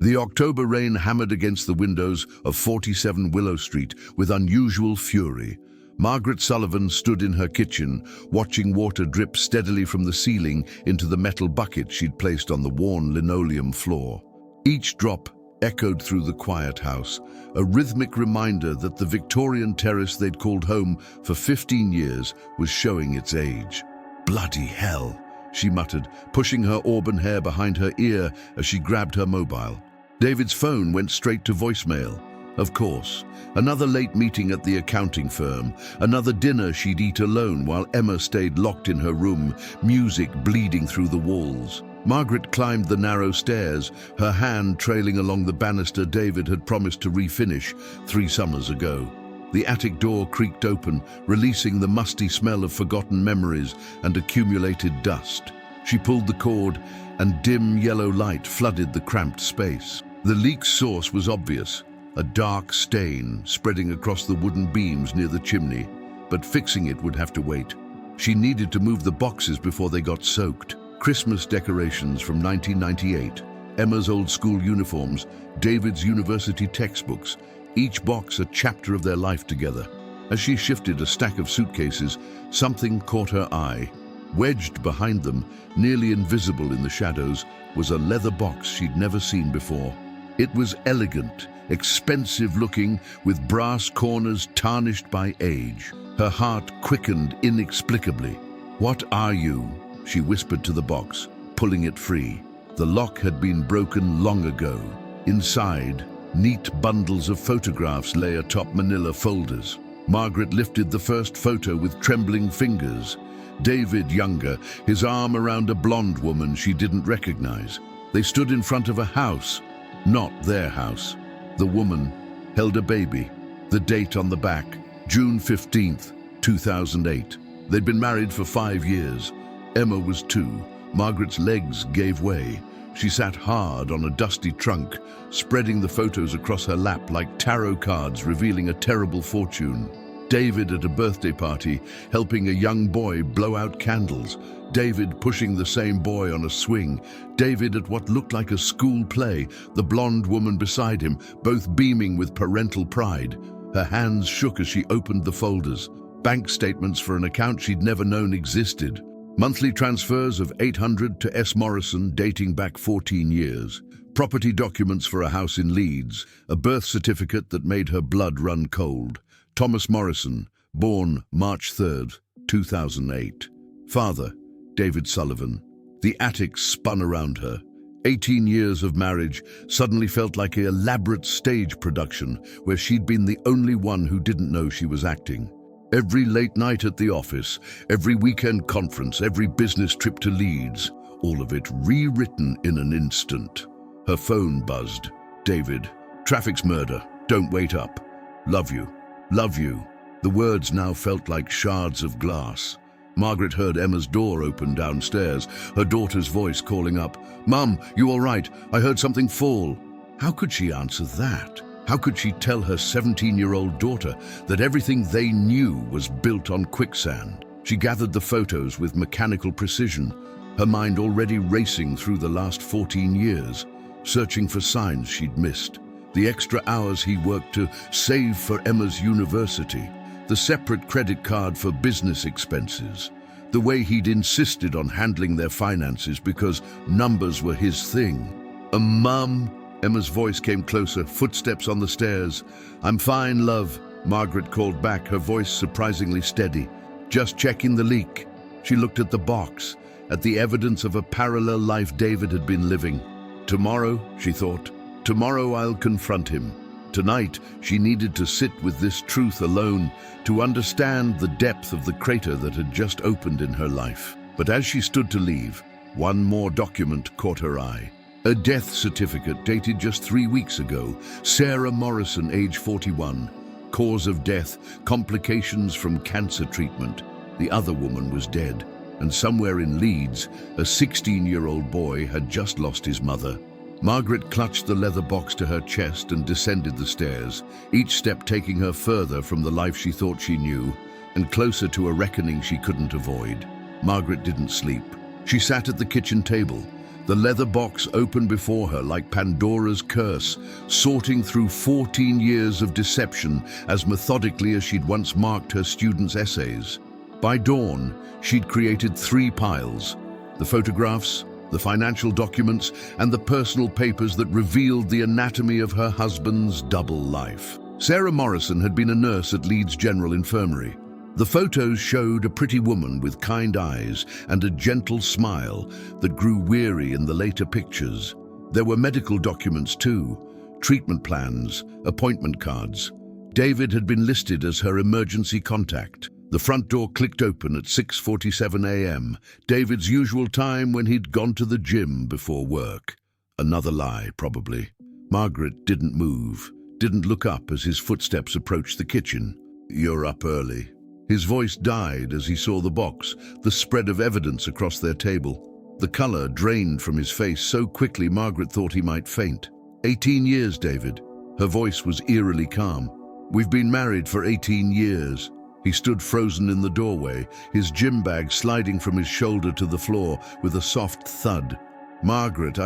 The October rain hammered against the windows of 47 Willow Street with unusual fury. Margaret Sullivan stood in her kitchen, watching water drip steadily from the ceiling into the metal bucket she'd placed on the worn linoleum floor. Each drop echoed through the quiet house, a rhythmic reminder that the Victorian terrace they'd called home for 15 years was showing its age. "Bloody hell," she muttered, pushing her auburn hair behind her ear as she grabbed her mobile. David's phone went straight to voicemail. Of course, another late meeting at the accounting firm, another dinner she'd eat alone while Emma stayed locked in her room, music bleeding through the walls. Margaret climbed the narrow stairs, her hand trailing along the banister David had promised to refinish 3 summers ago. The attic door creaked open, releasing the musty smell of forgotten memories and accumulated dust. She pulled the cord, and dim yellow light flooded the cramped space. The leak's source was obvious, a dark stain spreading across the wooden beams near the chimney, but fixing it would have to wait. She needed to move the boxes before they got soaked. Christmas decorations from 1998, Emma's old school uniforms, David's university textbooks, each box a chapter of their life together. As she shifted a stack of suitcases, something caught her eye. Wedged behind them, nearly invisible in the shadows, was a leather box she'd never seen before. It was elegant, expensive-looking, with brass corners tarnished by age. Her heart quickened inexplicably. "What are you?" she whispered to the box, pulling it free. The lock had been broken long ago. Inside, neat bundles of photographs lay atop manila folders. Margaret lifted the first photo with trembling fingers. David younger, his arm around a blonde woman she didn't recognize. They stood in front of a house, not their house. The woman held a baby. The date on the back, June 15th, 2008. They'd been married for 5 years. Emma was 2. Margaret's legs gave way. She sat hard on a dusty trunk, spreading the photos across her lap like tarot cards revealing a terrible fortune. David at a birthday party, helping a young boy blow out candles. David pushing the same boy on a swing. David at what looked like a school play, the blonde woman beside him, both beaming with parental pride. Her hands shook as she opened the folders. Bank statements for an account she'd never known existed. Monthly transfers of $800 to S. Morrison dating back 14 years. Property documents for a house in Leeds. A birth certificate that made her blood run cold. Thomas Morrison, born March 3rd, 2008. Father, David Sullivan. The attic spun around her. 18 years of marriage suddenly felt like an elaborate stage production where she'd been the only one who didn't know she was acting. Every late night at the office, every weekend conference, every business trip to Leeds, all of it rewritten in an instant. Her phone buzzed. "David, traffic's murder. Don't wait up. Love you. Love you." The words now felt like shards of glass. Margaret heard Emma's door open downstairs, her daughter's voice calling up, "Mum, you all right? I heard something fall." How could she answer that? How could she tell her 17-year-old daughter that everything they knew was built on quicksand? She gathered the photos with mechanical precision, her mind already racing through the last 14 years, searching for signs she'd missed. The extra hours he worked to save for Emma's university, the separate credit card for business expenses, the way he'd insisted on handling their finances because numbers were his thing. Mum," Emma's voice came closer, footsteps on the stairs. "I'm fine, love," Margaret called back, her voice surprisingly steady. "Just checking the leak." She looked at the box, at the evidence of a parallel life David had been living. Tomorrow, she thought, tomorrow I'll confront him. Tonight, she needed to sit with this truth alone, to understand the depth of the crater that had just opened in her life. But as she stood to leave, one more document caught her eye. A death certificate dated just 3 weeks ago. Sarah Morrison, age 41. Cause of death, complications from cancer treatment. The other woman was dead. And somewhere in Leeds, a 16-year-old boy had just lost his mother. Margaret clutched the leather box to her chest and descended the stairs, each step taking her further from the life she thought she knew, and closer to a reckoning she couldn't avoid. Margaret didn't sleep. She sat at the kitchen table, The leather box opened before her like Pandora's curse, sorting through 14 years of deception as methodically as she'd once marked her students' essays. By dawn, she'd created 3 piles: the photographs, the financial documents, and the personal papers that revealed the anatomy of her husband's double life. Sarah Morrison had been a nurse at Leeds General Infirmary. The photos showed a pretty woman with kind eyes and a gentle smile that grew weary in the later pictures. There were medical documents too, treatment plans, appointment cards. David had been listed as her emergency contact. The front door clicked open at 6:47 a.m., David's usual time when he'd gone to the gym before work. Another lie, probably. Margaret didn't move, didn't look up as his footsteps approached the kitchen. "You're up early." His voice died as he saw the box, the spread of evidence across their table. The color drained from his face so quickly Margaret thought he might faint. 18 years, David. Her voice was eerily calm. "We've been married for 18 years. He stood frozen in the doorway, his gym bag sliding from his shoulder to the floor with a soft thud. "Margaret,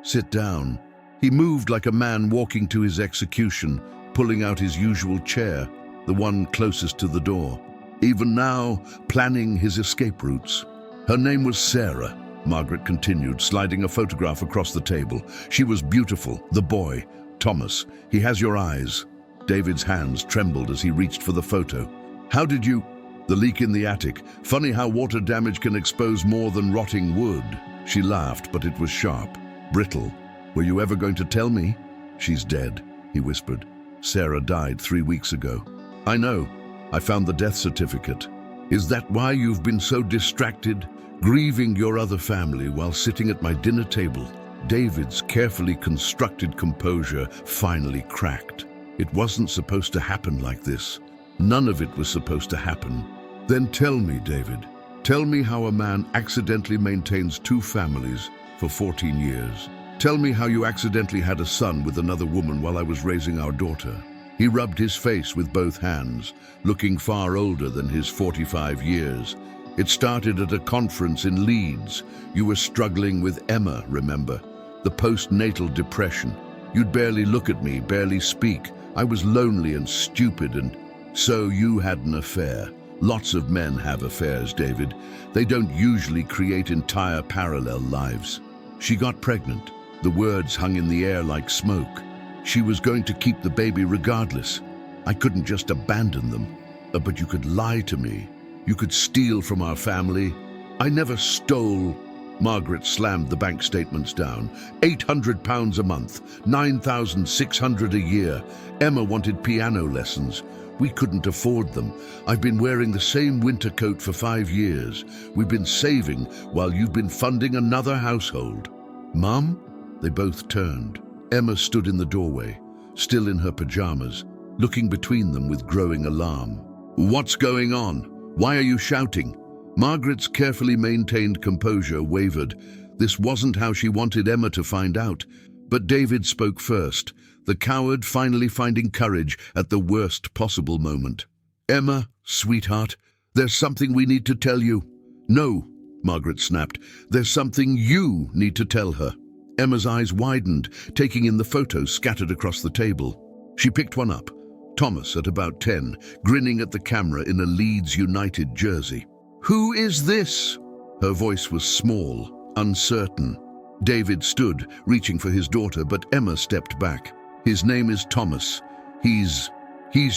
Sit down." He moved like a man walking to his execution, pulling out his usual chair, the one closest to the door. Even now, planning his escape routes. "Her name was Sarah," Margaret continued, sliding a photograph across the table. "She was beautiful. The boy, Thomas, he has your eyes." David's hands trembled as he reached for the photo. "How did you—" "The leak in the attic. Funny how water damage can expose more than rotting wood." She laughed, but it was sharp, brittle. "Were you ever going to tell me?" "She's dead," he whispered. "Sarah died 3 weeks ago." "I know. I found the death certificate." "Is that why you've been so distracted, grieving your other family while sitting at my dinner table?" David's carefully constructed composure finally cracked. It wasn't supposed to happen like this. None of it was supposed to happen. "Then tell me, David. Tell me how a man accidentally maintains 2 families for 14 years. Tell me how you accidentally had a son with another woman while I was raising our daughter." He rubbed his face with both hands, looking far older than his 45 years. "It started at a conference in Leeds. You were struggling with Emma, remember? The postnatal depression. You'd barely look at me, barely speak. I was lonely and stupid, and so you had an affair. Lots of men have affairs, David. They don't usually create entire parallel lives." She got pregnant. The words hung in the air like smoke. She was going to keep the baby regardless. "I couldn't just abandon them." "But you could lie to me. You could steal from our family." "I never stole." Margaret slammed the bank statements down. £800 a month, $9,600 a year. Emma wanted piano lessons. We couldn't afford them. I've been wearing the same winter coat for 5 years. We've been saving while you've been funding another household. "Mum?" They both turned. Emma stood in the doorway, still in her pajamas, looking between them with growing alarm. "What's going on? Why are you shouting?" Margaret's carefully maintained composure wavered. This wasn't how she wanted Emma to find out. But David spoke first, the coward finally finding courage at the worst possible moment. "Emma, sweetheart, there's something we need to tell you." "No," Margaret snapped. "There's something you need to tell her." Emma's eyes widened, taking in the photos scattered across the table. She picked one up. Thomas, at about 10, grinning at the camera in a Leeds United jersey. "Who is this?" Her voice was small, uncertain. David stood, reaching for his daughter, but Emma stepped back. "His name is Thomas. He's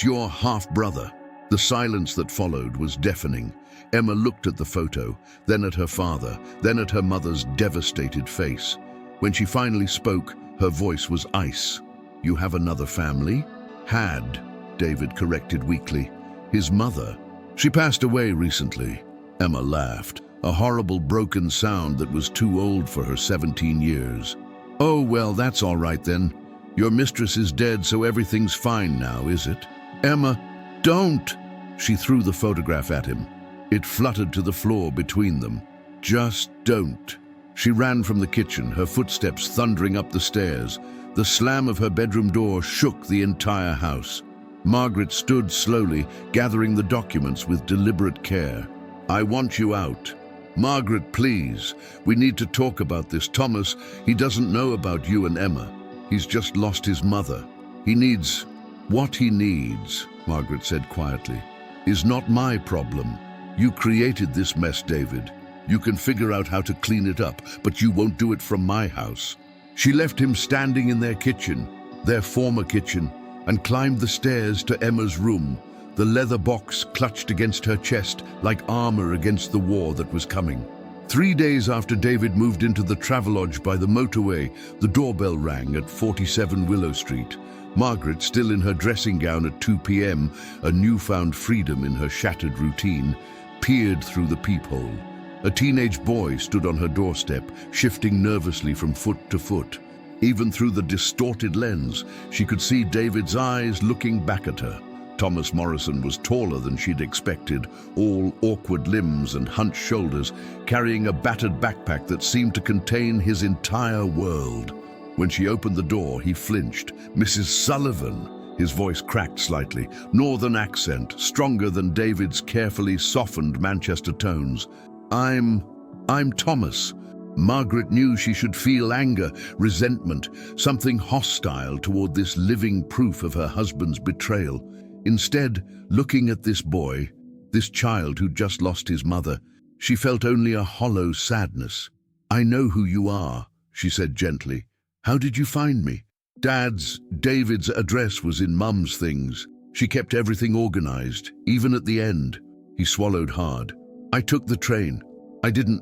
your half-brother." The silence that followed was deafening. Emma looked at the photo, then at her father, then at her mother's devastated face. When she finally spoke, her voice was ice. "You have another family?" "Had," David corrected weakly. "His mother. She passed away recently." Emma laughed, a horrible broken sound that was too old for her 17 years. "Oh, well, that's all right then. Your mistress is dead, so everything's fine now, is it?" "Emma, don't!" She threw the photograph at him. It fluttered to the floor between them. "Just don't." She ran from the kitchen, her footsteps thundering up the stairs. The slam of her bedroom door shook the entire house. Margaret stood slowly, gathering the documents with deliberate care. "I want you out." Margaret, please. We need to talk about this. Thomas, he doesn't know about you and Emma. He's just lost his mother. He needs... What he needs, Margaret said quietly, is not my problem. You created this mess, David. You can figure out how to clean it up, but you won't do it from my house. She left him standing in their kitchen, their former kitchen, and climbed the stairs to Emma's room, the leather box clutched against her chest like armor against the war that was coming. 3 days after David moved into the Travelodge by the motorway, the doorbell rang at 47 Willow Street. Margaret, still in her dressing gown at 2 p.m., a newfound freedom in her shattered routine, peered through the peephole. A teenage boy stood on her doorstep, shifting nervously from foot to foot. Even through the distorted lens, she could see David's eyes looking back at her. Thomas Morrison was taller than she'd expected, all awkward limbs and hunched shoulders, carrying a battered backpack that seemed to contain his entire world. When she opened the door, he flinched. "Mrs. Sullivan," his voice cracked slightly, northern accent, stronger than David's carefully softened Manchester tones. I'm Thomas." Margaret knew she should feel anger, resentment, something hostile toward this living proof of her husband's betrayal. Instead, looking at this boy, this child who'd just lost his mother, she felt only a hollow sadness. "I know who you are," she said gently. "How did you find me?" David's address was in Mum's things. She kept everything organized, even at the end. He swallowed hard. "I took the train. I didn't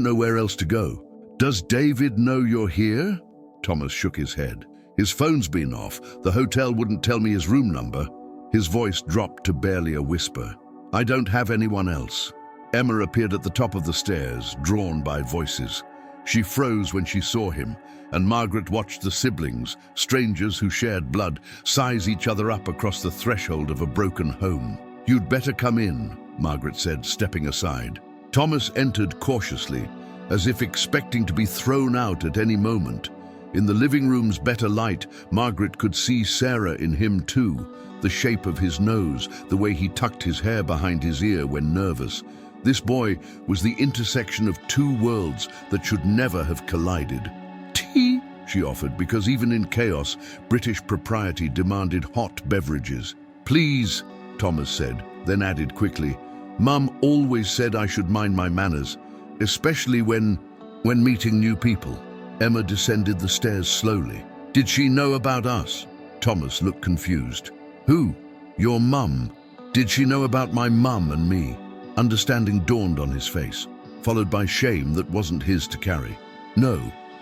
know where else to go." "Does David know you're here?" Thomas shook his head. "His phone's been off. The hotel wouldn't tell me his room number." His voice dropped to barely a whisper. "I don't have anyone else." Emma appeared at the top of the stairs, drawn by voices. She froze when she saw him, and Margaret watched the siblings, strangers who shared blood, size each other up across the threshold of a broken home. "You'd better come in," Margaret said, stepping aside. Thomas entered cautiously, as if expecting to be thrown out at any moment. In the living room's better light, Margaret could see Sarah in him too, the shape of his nose, the way he tucked his hair behind his ear when nervous. This boy was the intersection of two worlds that should never have collided. "Tea?" she offered, because even in chaos, British propriety demanded hot beverages. "Please," Thomas said, then added quickly, "Mum always said I should mind my manners, especially when meeting new people." Emma descended the stairs slowly. "Did she know about us?" Thomas looked confused. "Who? Your mum? Did she know about my mum and me?" Understanding dawned on his face, followed by shame that wasn't his to carry. "No.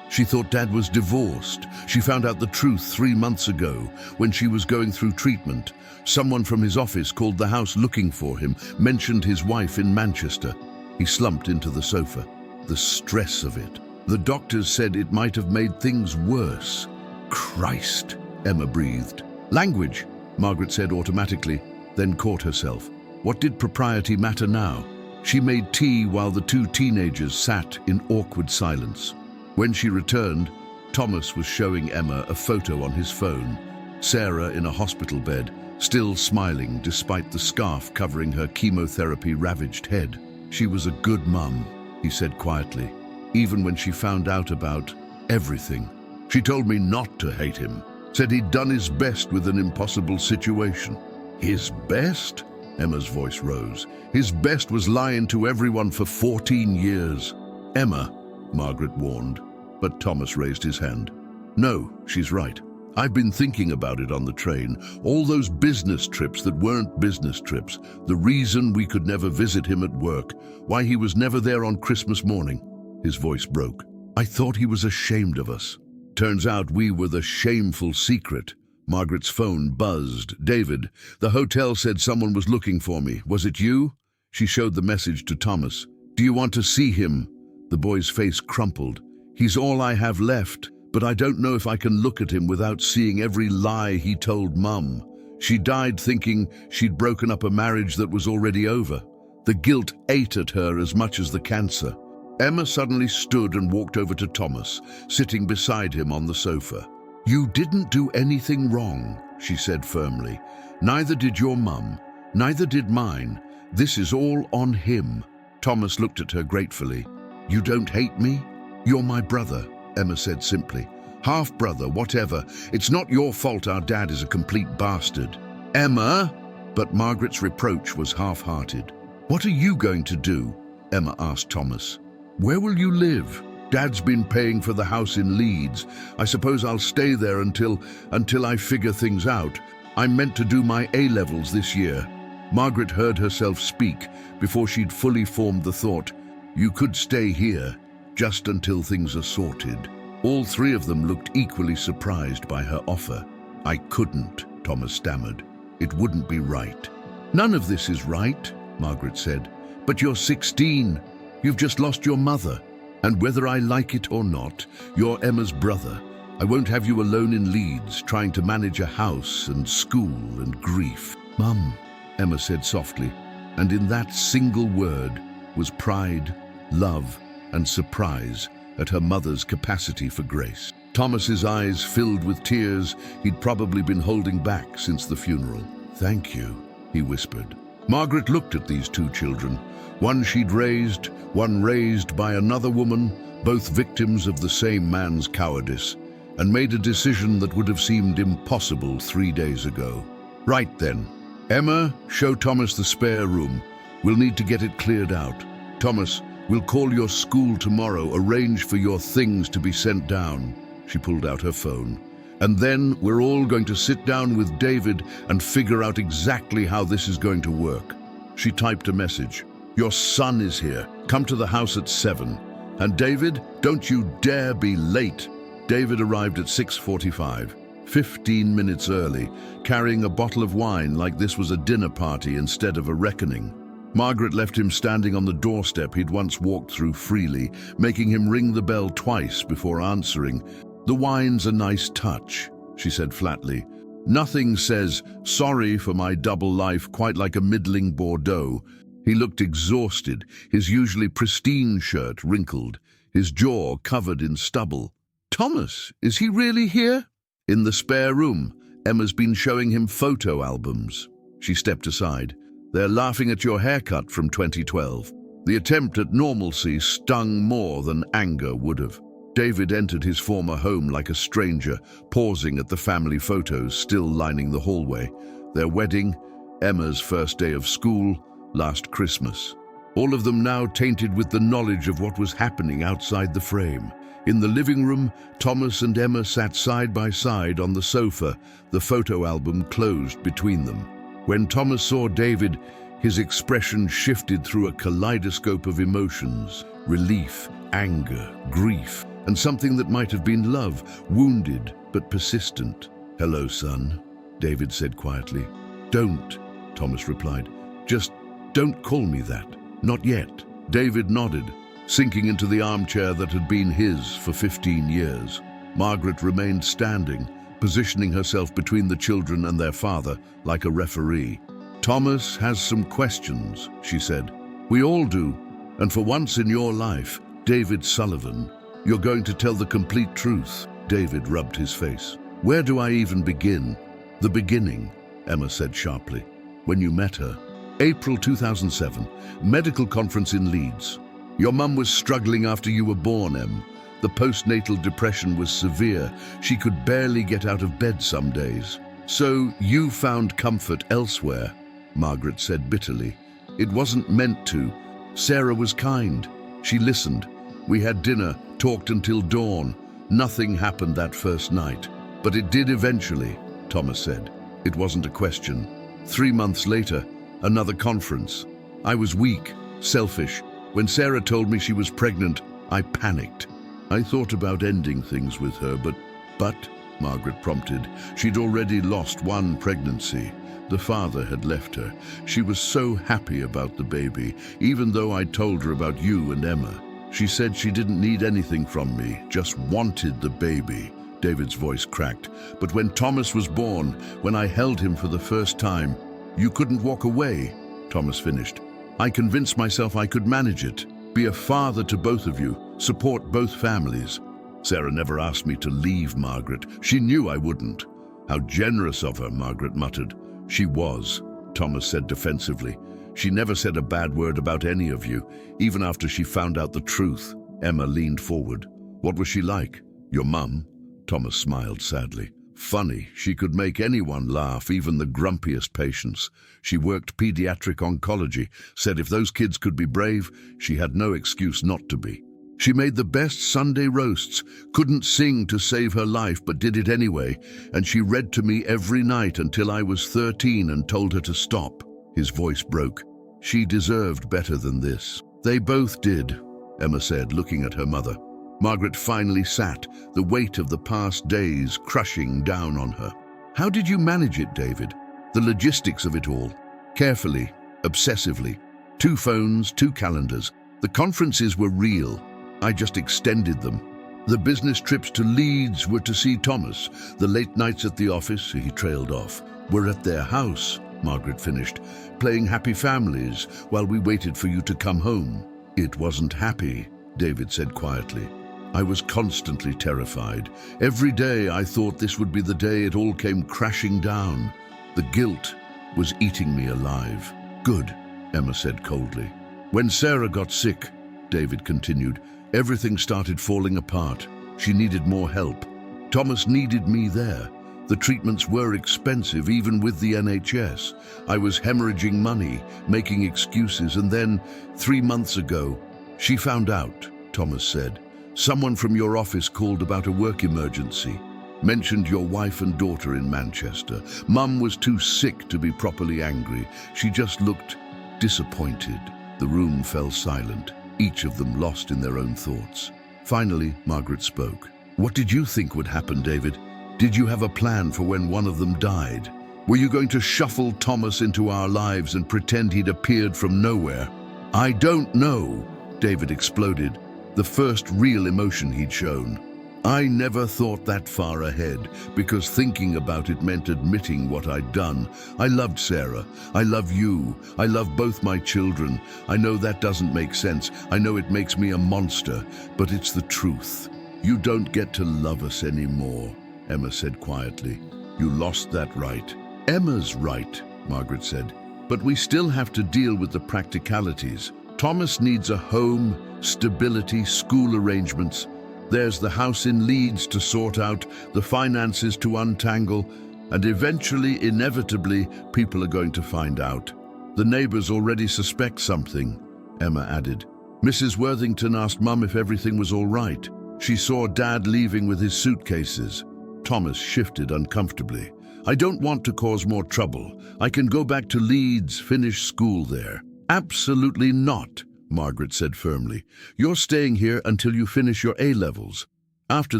She thought Dad was divorced. She found out the truth 3 months ago when she was going through treatment. Someone from his office called the house looking for him, mentioned his wife in Manchester." He slumped into the sofa. The stress of it. "The doctors said it might have made things worse." "Christ," Emma breathed. "Language," Margaret said automatically, then caught herself. What did propriety matter now? She made tea while the two teenagers sat in awkward silence. When she returned, Thomas was showing Emma a photo on his phone. Sarah in a hospital bed, still smiling despite the scarf covering her chemotherapy-ravaged head. "She was a good mum," he said quietly, "even when she found out about everything. She told me not to hate him, said he'd done his best with an impossible situation." "His best?" Emma's voice rose. "His best was lying to everyone for 14 years. "Emma," Margaret warned, but Thomas raised his hand. "No, she's right. I've been thinking about it on the train. All those business trips that weren't business trips. The reason we could never visit him at work. Why he was never there on Christmas morning." His voice broke. "I thought he was ashamed of us. Turns out we were the shameful secret." Margaret's phone buzzed. "David, the hotel said someone was looking for me. Was it you?" She showed the message to Thomas. "Do you want to see him?" The boy's face crumpled. "He's all I have left, but I don't know if I can look at him without seeing every lie he told Mum. She died thinking she'd broken up a marriage that was already over. The guilt ate at her as much as the cancer." Emma suddenly stood and walked over to Thomas, sitting beside him on the sofa. "You didn't do anything wrong," she said firmly. "Neither did your mum, neither did mine. This is all on him." Thomas looked at her gratefully. "You don't hate me? You're my brother," Emma said simply. "Half-brother, whatever. It's not your fault our dad is a complete bastard." "Emma!" But Margaret's reproach was half-hearted. "What are you going to do?" Emma asked Thomas. "Where will you live? Dad's been paying for the house in Leeds. I suppose I'll stay there until I figure things out. I'm meant to do my A-levels this year." Margaret heard herself speak before she'd fully formed the thought. "You could stay here, just until things are sorted." All three of them looked equally surprised by her offer. "I couldn't," Thomas stammered. "It wouldn't be right." "None of this is right," Margaret said. "But you're 16. You've just lost your mother. And whether I like it or not, you're Emma's brother. I won't have you alone in Leeds, trying to manage a house and school and grief." "Mum," Emma said softly, and in that single word was pride, love, and surprise at her mother's capacity for grace. Thomas's eyes filled with tears he'd probably been holding back since the funeral. "Thank you," he whispered. Margaret looked at these two children, one she'd raised, one raised by another woman, both victims of the same man's cowardice, and made a decision that would have seemed impossible 3 days ago. "Right then. Emma, show Thomas the spare room. We'll need to get it cleared out. Thomas, we'll call your school tomorrow, arrange for your things to be sent down." She pulled out her phone. "And then we're all going to sit down with David and figure out exactly how this is going to work." She typed a message. "Your son is here. Come to the house at 7. And David, don't you dare be late." David arrived at 6:45, 15 minutes early, carrying a bottle of wine like this was a dinner party instead of a reckoning. Margaret left him standing on the doorstep he'd once walked through freely, making him ring the bell twice before answering. "The wine's a nice touch," she said flatly. "Nothing says, 'sorry for my double life,' quite like a middling Bordeaux." He looked exhausted, his usually pristine shirt wrinkled, his jaw covered in stubble. "Thomas, is he really here?" "In the spare room. Emma's been showing him photo albums." She stepped aside. "They're laughing at your haircut from 2012. The attempt at normalcy stung more than anger would have. David entered his former home like a stranger, pausing at the family photos still lining the hallway. Their wedding, Emma's first day of school, last Christmas. All of them now tainted with the knowledge of what was happening outside the frame. In the living room, Thomas and Emma sat side by side on the sofa, the photo album closed between them. When Thomas saw David, his expression shifted through a kaleidoscope of emotions: relief, anger, grief, and something that might have been love, wounded but persistent. "Hello, son," David said quietly. "Don't," Thomas replied. "Just don't call me that. Not yet." David nodded, sinking into the armchair that had been his for 15 years. Margaret remained standing, positioning herself between the children and their father like a referee. "Thomas has some questions," she said. "We all do. And for once in your life, David Sullivan, you're going to tell the complete truth." David rubbed his face. "Where do I even begin?" "The beginning," Emma said sharply. "When you met her. April 2007, medical conference in Leeds. Your mum was struggling after you were born, Em. The postnatal depression was severe. She could barely get out of bed some days. So you found comfort elsewhere," Margaret said bitterly. "It wasn't meant to. Sarah was kind. She listened. We had dinner, talked until dawn. Nothing happened that first night. But it did eventually," Thomas said. "It wasn't a question. 3 months later, another conference. I was weak, selfish. When Sarah told me she was pregnant, I panicked. I thought about ending things with her, but, Margaret prompted. She'd already lost one pregnancy. The father had left her. She was so happy about the baby, even though I told her about you and Emma. She said she didn't need anything from me, just wanted the baby." David's voice cracked. "But when Thomas was born, when I held him for the first time, you couldn't walk away," Thomas finished. "I convinced myself I could manage it, be a father to both of you, support both families. Sarah never asked me to leave, Margaret. She knew I wouldn't." "How generous of her," Margaret muttered. "She was," Thomas said defensively. She never said a bad word about any of you, even after she found out the truth. Emma leaned forward. What was she like? Your mum? Thomas smiled sadly. Funny, she could make anyone laugh, even the grumpiest patients. She worked pediatric oncology, said if those kids could be brave, she had no excuse not to be. She made the best Sunday roasts, couldn't sing to save her life but did it anyway, and she read to me every night until I was 13 and told her to stop. His voice broke. She deserved better than this. They both did, Emma said, looking at her mother. Margaret finally sat, the weight of the past days crushing down on her. How did you manage it, David? The logistics of it all. Carefully, obsessively. 2 phones, 2 calendars. The conferences were real. I just extended them. The business trips to Leeds were to see Thomas. The late nights at the office, he trailed off, were at their house, Margaret finished, playing happy families while we waited for you to come home. It wasn't happy, David said quietly. I was constantly terrified. Every day I thought this would be the day it all came crashing down. The guilt was eating me alive. Good, Emma said coldly. When Sarah got sick, David continued, everything started falling apart. She needed more help. Thomas needed me there. The treatments were expensive, even with the NHS. I was hemorrhaging money, making excuses, and then, 3 months ago, she found out, Thomas said. Someone from your office called about a work emergency. Mentioned your wife and daughter in Manchester. Mum was too sick to be properly angry. She just looked disappointed. The room fell silent, each of them lost in their own thoughts. Finally, Margaret spoke. What did you think would happen, David? Did you have a plan for when one of them died? Were you going to shuffle Thomas into our lives and pretend he'd appeared from nowhere? I don't know, David exploded, the first real emotion he'd shown. I never thought that far ahead, because thinking about it meant admitting what I'd done. I loved Sarah. I love you. I love both my children. I know that doesn't make sense. I know it makes me a monster, but it's the truth. You don't get to love us anymore, Emma said quietly. You lost that right. Emma's right, Margaret said, but we still have to deal with the practicalities. Thomas needs a home, stability, school arrangements. There's the house in Leeds to sort out, the finances to untangle, and eventually, inevitably, people are going to find out. The neighbours already suspect something, Emma added. Mrs. Worthington asked Mum if everything was all right. She saw Dad leaving with his suitcases. Thomas shifted uncomfortably. I don't want to cause more trouble. I can go back to Leeds, finish school there. Absolutely not, Margaret said firmly. You're staying here until you finish your A-levels. After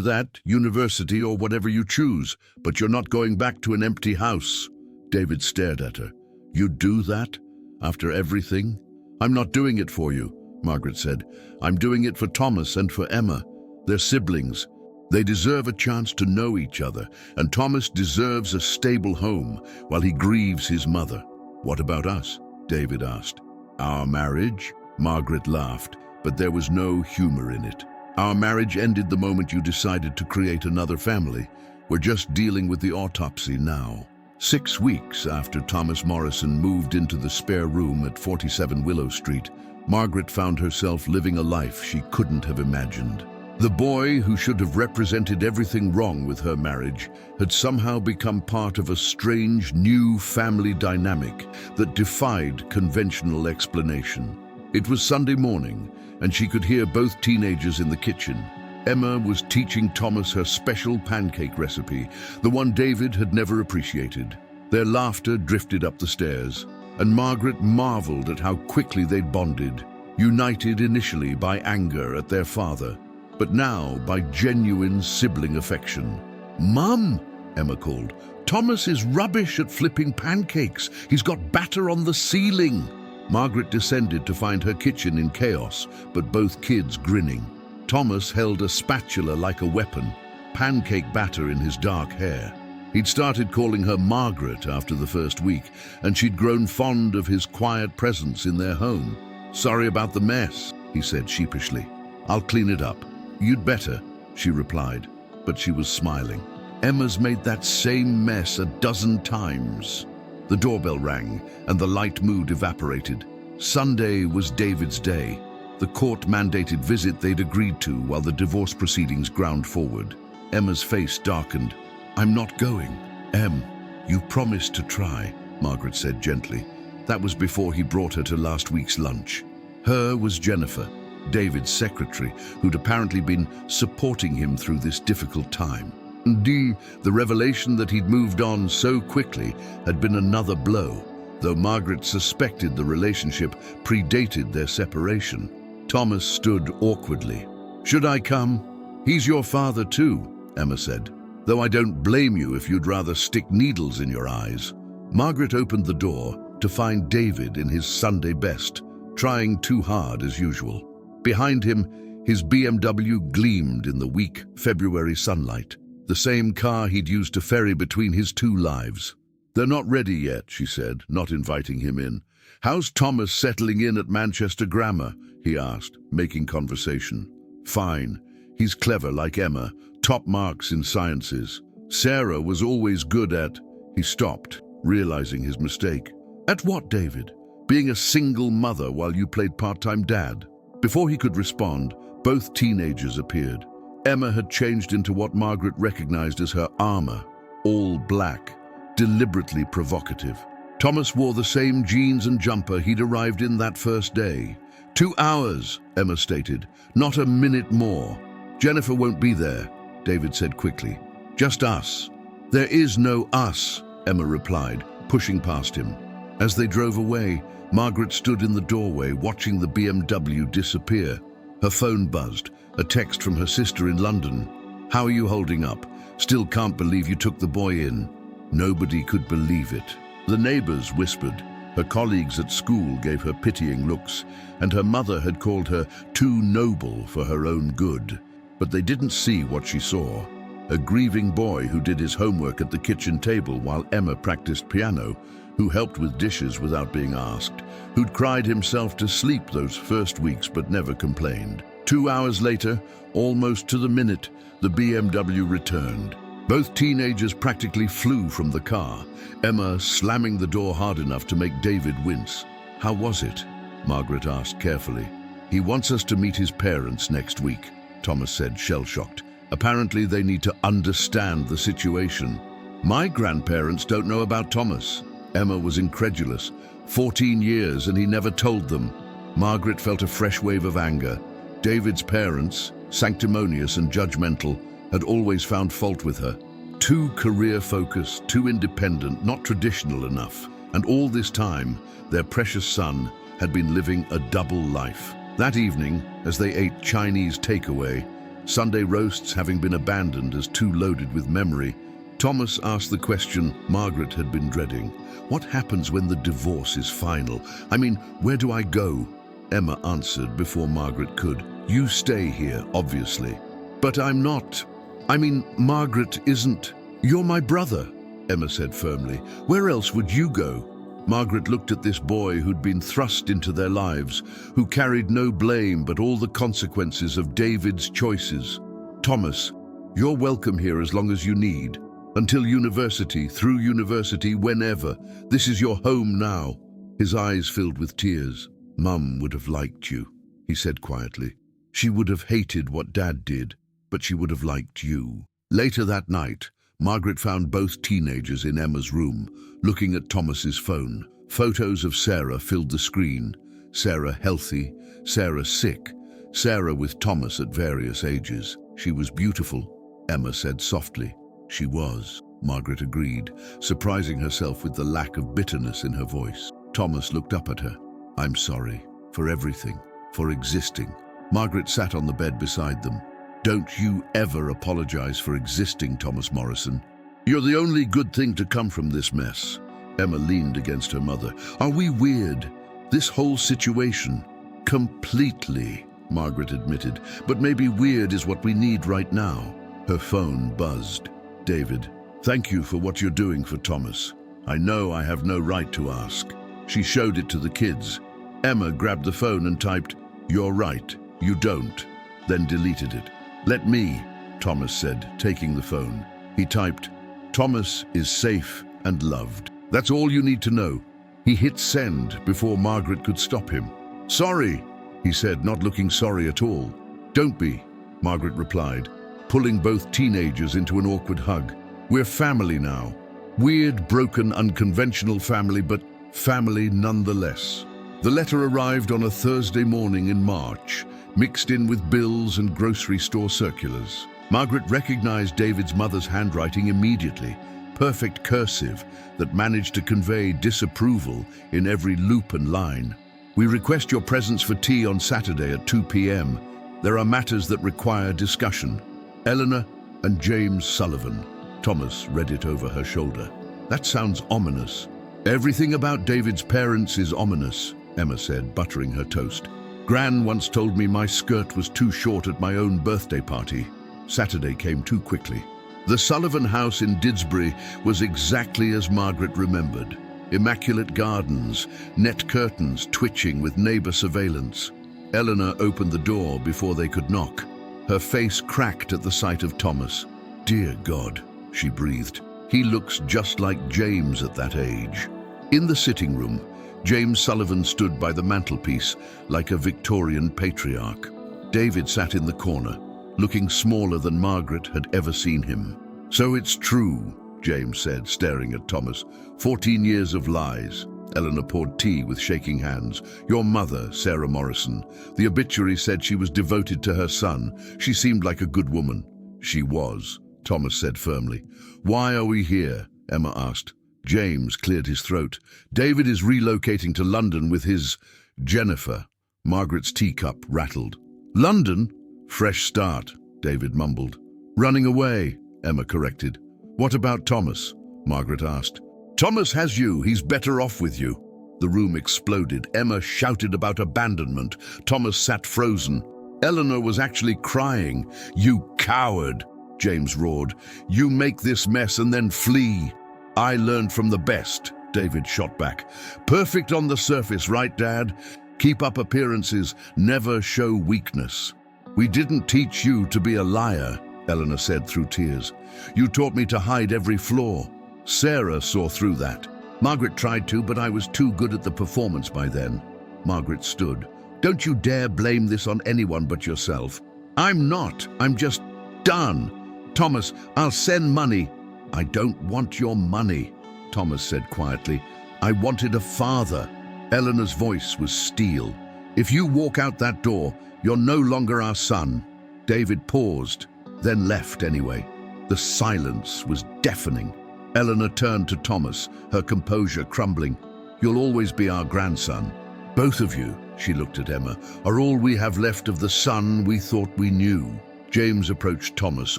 that, university or whatever you choose, but you're not going back to an empty house. David stared at her. You'd do that? After everything? I'm not doing it for you, Margaret said. I'm doing it for Thomas and for Emma. They're siblings. They deserve a chance to know each other, and Thomas deserves a stable home while he grieves his mother. What about us? David asked. Our marriage? Margaret laughed, but there was no humor in it. Our marriage ended the moment you decided to create another family. We're just dealing with the autopsy now. 6 weeks after Thomas Morrison moved into the spare room at 47 Willow Street, Margaret found herself living a life she couldn't have imagined. The boy who should have represented everything wrong with her marriage had somehow become part of a strange new family dynamic that defied conventional explanation. It was Sunday morning, and she could hear both teenagers in the kitchen. Emma was teaching Thomas her special pancake recipe, the one David had never appreciated. Their laughter drifted up the stairs, and Margaret marveled at how quickly they'd bonded, united initially by anger at their father, but now by genuine sibling affection. Mum, Emma called, Thomas is rubbish at flipping pancakes. He's got batter on the ceiling. Margaret descended to find her kitchen in chaos, but both kids grinning. Thomas held a spatula like a weapon, pancake batter in his dark hair. He'd started calling her Margaret after the first week, and she'd grown fond of his quiet presence in their home. Sorry about the mess, he said sheepishly. I'll clean it up. You'd better, she replied, but she was smiling. Emma's made that same mess a dozen times. The doorbell rang, and the light mood evaporated. Sunday was David's day, the court-mandated visit they'd agreed to while the divorce proceedings ground forward. Emma's face darkened. "I'm not going." "Em, you promised to try," Margaret said gently. That was before he brought her to last week's lunch. Her was Jennifer, David's secretary, who'd apparently been supporting him through this difficult time. Indeed, the revelation that he'd moved on so quickly had been another blow, though Margaret suspected the relationship predated their separation. Thomas stood awkwardly. "Should I come? He's your father too," Emma said, "though I don't blame you if you'd rather stick needles in your eyes." Margaret opened the door to find David in his Sunday best, trying too hard as usual. Behind him, his BMW gleamed in the weak February sunlight, the same car he'd used to ferry between his two lives. "They're not ready yet," she said, not inviting him in. "How's Thomas settling in at Manchester Grammar?" he asked, making conversation. "Fine. He's clever like Emma, top marks in sciences. Sarah was always good at—" He stopped, realizing his mistake. "At what, David? Being a single mother while you played part-time dad?" Before he could respond, both teenagers appeared. Emma had changed into what Margaret recognized as her armor, all black, deliberately provocative. Thomas wore the same jeans and jumper he'd arrived in that first day. 2 hours, Emma stated, not a minute more. "Jennifer won't be there," David said quickly. "Just us." "There is no us," Emma replied, pushing past him. As they drove away, Margaret stood in the doorway watching the BMW disappear. Her phone buzzed, a text from her sister in London. "How are you holding up? Still can't believe you took the boy in." Nobody could believe it. The neighbors whispered. Her colleagues at school gave her pitying looks, and her mother had called her too noble for her own good. But they didn't see what she saw. A grieving boy who did his homework at the kitchen table while Emma practiced piano, who helped with dishes without being asked, who'd cried himself to sleep those first weeks but never complained. 2 hours later, almost to the minute, the BMW returned. Both teenagers practically flew from the car, Emma slamming the door hard enough to make David wince. "How was it?" Margaret asked carefully. "He wants us to meet his parents next week," Thomas said, shell-shocked. "Apparently they need to understand the situation." "My grandparents don't know about Thomas." Emma was incredulous. 14 years and he never told them. Margaret felt a fresh wave of anger. David's parents, sanctimonious and judgmental, had always found fault with her. Too career-focused, too independent, not traditional enough. And all this time, their precious son had been living a double life. That evening, as they ate Chinese takeaway, Sunday roasts having been abandoned as too loaded with memory, Thomas asked the question Margaret had been dreading. "What happens when the divorce is final? I mean, where do I go?" Emma answered before Margaret could. "You stay here, obviously." "But I'm not. I mean, Margaret isn't." "You're my brother," Emma said firmly. "Where else would you go?" Margaret looked at this boy who'd been thrust into their lives, who carried no blame but all the consequences of David's choices. "Thomas, you're welcome here as long as you need. Until university, through university, whenever. This is your home now." His eyes filled with tears. "Mum would have liked you," he said quietly. "She would have hated what Dad did, but she would have liked you." Later that night, Margaret found both teenagers in Emma's room, looking at Thomas's phone. Photos of Sarah filled the screen. Sarah healthy, Sarah sick, Sarah with Thomas at various ages. She was beautiful, Emma said softly. She was, Margaret agreed, surprising herself with the lack of bitterness in her voice. Thomas looked up at her. "I'm sorry, for everything, for existing." Margaret sat on the bed beside them. "Don't you ever apologize for existing, Thomas Morrison. You're the only good thing to come from this mess." Emma leaned against her mother. "Are we weird? This whole situation?" "Completely," Margaret admitted. "But maybe weird is what we need right now." Her phone buzzed. "David, thank you for what you're doing for Thomas. I know I have no right to ask." She showed it to the kids. Emma grabbed the phone and typed, "You're right, you don't," then deleted it. "Let me," Thomas said, taking the phone. He typed, "Thomas is safe and loved. That's all you need to know. He hit send before Margaret could stop him. "Sorry," he said, not looking sorry at all. "Don't be," Margaret replied, pulling both teenagers into an awkward hug. "We're family now. Weird, broken, unconventional family, but family nonetheless." The letter arrived on a Thursday morning in March, mixed in with bills and grocery store circulars. Margaret recognized David's mother's handwriting immediately, perfect cursive that managed to convey disapproval in every loop and line. "We request your presence for tea on Saturday at 2 p.m. There are matters that require discussion. Eleanor and James Sullivan." Thomas read it over her shoulder. "That sounds ominous." "Everything about David's parents is ominous," Emma said, buttering her toast. "Gran once told me my skirt was too short at my own birthday party. Saturday came too quickly." The Sullivan house in Didsbury was exactly as Margaret remembered. Immaculate gardens, net curtains twitching with neighbor surveillance. Eleanor opened the door before they could knock. Her face cracked at the sight of Thomas. "Dear God," she breathed. "He looks just like James at that age." In the sitting room, James Sullivan stood by the mantelpiece like a Victorian patriarch. David sat in the corner, looking smaller than Margaret had ever seen him. "So it's true," James said, staring at Thomas. 14 years of lies." Eleanor poured tea with shaking hands. "Your mother, Sarah Morrison. The obituary said she was devoted to her son. She seemed like a good woman." "She was," Thomas said firmly. "Why are we here?" Emma asked. James cleared his throat. "David is relocating to London with his Jennifer." Margaret's teacup rattled. "London? Fresh start," David mumbled. "Running away," Emma corrected. "What about Thomas?" Margaret asked. "Thomas has you. He's better off with you." The room exploded. Emma shouted about abandonment. Thomas sat frozen. Eleanor was actually crying. "You coward," James roared. "You make this mess and then flee." "I learned from the best," David shot back. "Perfect on the surface, right, Dad? Keep up appearances, never show weakness." "We didn't teach you to be a liar," Eleanor said through tears. "You taught me to hide every flaw." Sarah saw through that. "Margaret tried to, but I was too good at the performance by then." Margaret stood. "Don't you dare blame this on anyone but yourself." "I'm not. I'm just done." "Thomas, I'll send money." "I don't want your money," Thomas said quietly. "I wanted a father." Eleanor's voice was steel. "If you walk out that door, you're no longer our son." David paused, then left anyway. The silence was deafening. Eleanor turned to Thomas, her composure crumbling. "You'll always be our grandson. Both of you," she looked at Emma, "are all we have left of the son we thought we knew." James approached Thomas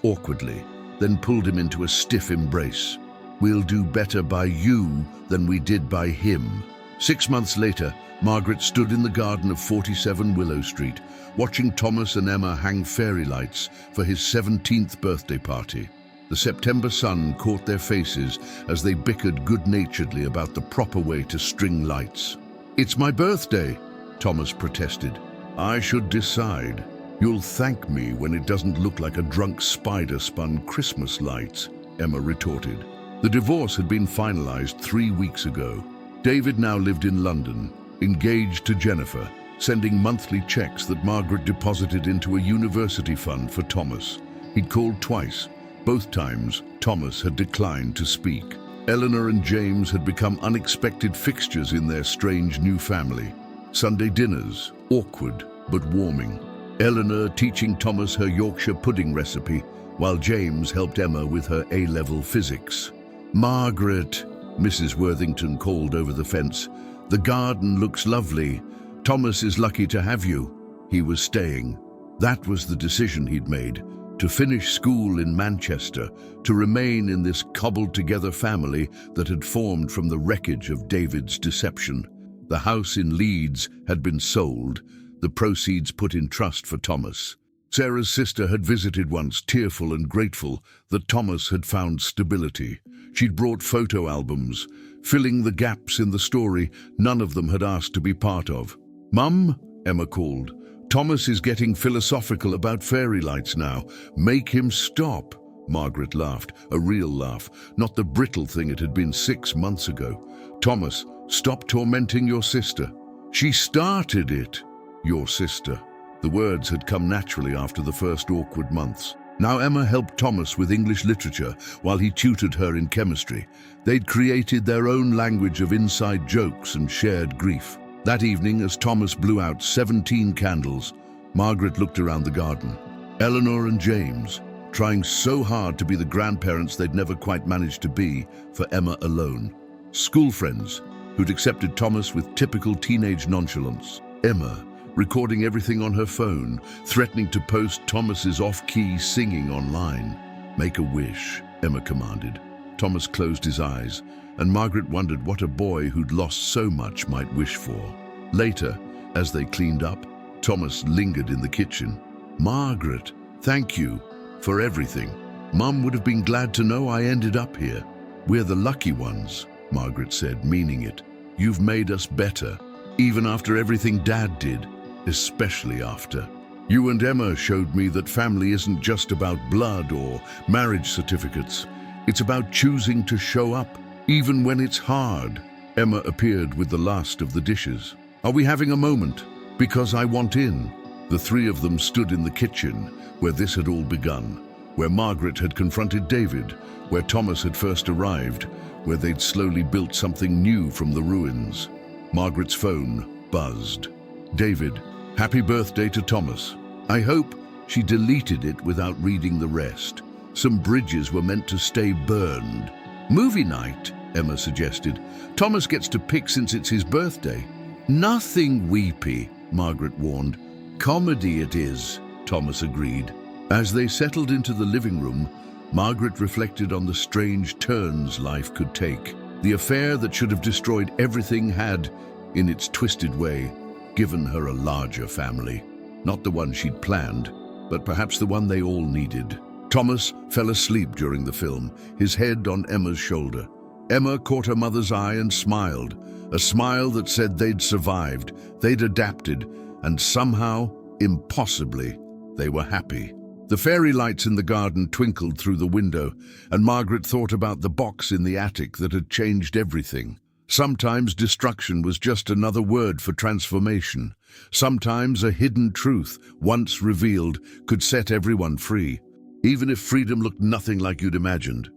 awkwardly, then pulled him into a stiff embrace. "We'll do better by you than we did by him." 6 months later, Margaret stood in the garden of 47 Willow Street, watching Thomas and Emma hang fairy lights for his 17th birthday party. The September sun caught their faces as they bickered good-naturedly about the proper way to string lights. "It's my birthday," Thomas protested. "I should decide. You'll thank me when it doesn't look like a drunk spider spun Christmas lights," Emma retorted. The divorce had been finalized 3 weeks ago. David now lived in London, engaged to Jennifer, sending monthly checks that Margaret deposited into a university fund for Thomas. He'd called twice. Both times, Thomas had declined to speak. Eleanor and James had become unexpected fixtures in their strange new family. Sunday dinners, awkward but warming. Eleanor teaching Thomas her Yorkshire pudding recipe, while James helped Emma with her A-level physics. "Margaret," Mrs. Worthington called over the fence, "the garden looks lovely. Thomas is lucky to have you." He was staying. That was the decision he'd made. To finish school in Manchester, to remain in this cobbled-together family that had formed from the wreckage of David's deception. The house in Leeds had been sold, the proceeds put in trust for Thomas. Sarah's sister had visited once, tearful and grateful that Thomas had found stability. She'd brought photo albums, filling the gaps in the story none of them had asked to be part of. "Mum," Emma called, "Thomas is getting philosophical about fairy lights now. Make him stop." Margaret laughed, a real laugh, not the brittle thing it had been 6 months ago. "Thomas, Stop tormenting your sister. She started it. Your sister. The words had come naturally after the first awkward months. Now Emma helped Thomas with English literature while he tutored her in chemistry. They'd created their own language of inside jokes and shared grief. That evening, as Thomas blew out 17 candles, Margaret looked around the garden. Eleanor and James, trying so hard to be the grandparents they'd never quite managed to be for Emma alone. School friends, who'd accepted Thomas with typical teenage nonchalance. Emma, recording everything on her phone, threatening to post Thomas's off-key singing online. "Make a wish," Emma commanded. Thomas closed his eyes, and Margaret wondered what a boy who'd lost so much might wish for. Later, as they cleaned up, Thomas lingered in the kitchen. "Margaret, thank you for everything. Mum would have been glad to know I ended up here." "We're the lucky ones," Margaret said, meaning it. "You've made us better, even after everything Dad did, especially after. You and Emma showed me that family isn't just about blood or marriage certificates. It's about choosing to show up, even when it's hard." Emma appeared with the last of the dishes. "Are we having a moment? Because I want in." The three of them stood in the kitchen, where this had all begun, where Margaret had confronted David, where Thomas had first arrived, where they'd slowly built something new from the ruins. Margaret's phone buzzed. "David, happy birthday to Thomas. I hope." She deleted it without reading the rest. Some bridges were meant to stay burned. "Movie night," Emma suggested. "Thomas gets to pick since it's his birthday." "Nothing weepy," Margaret warned. "Comedy it is," Thomas agreed. As they settled into the living room, Margaret reflected on the strange turns life could take. The affair that should have destroyed everything had, in its twisted way, given her a larger family. Not the one she'd planned, but perhaps the one they all needed. Thomas fell asleep during the film, his head on Emma's shoulder. Emma caught her mother's eye and smiled, a smile that said they'd survived, they'd adapted, and somehow, impossibly, they were happy. The fairy lights in the garden twinkled through the window, and Margaret thought about the box in the attic that had changed everything. Sometimes destruction was just another word for transformation. Sometimes a hidden truth, once revealed, could set everyone free, even if freedom looked nothing like you'd imagined.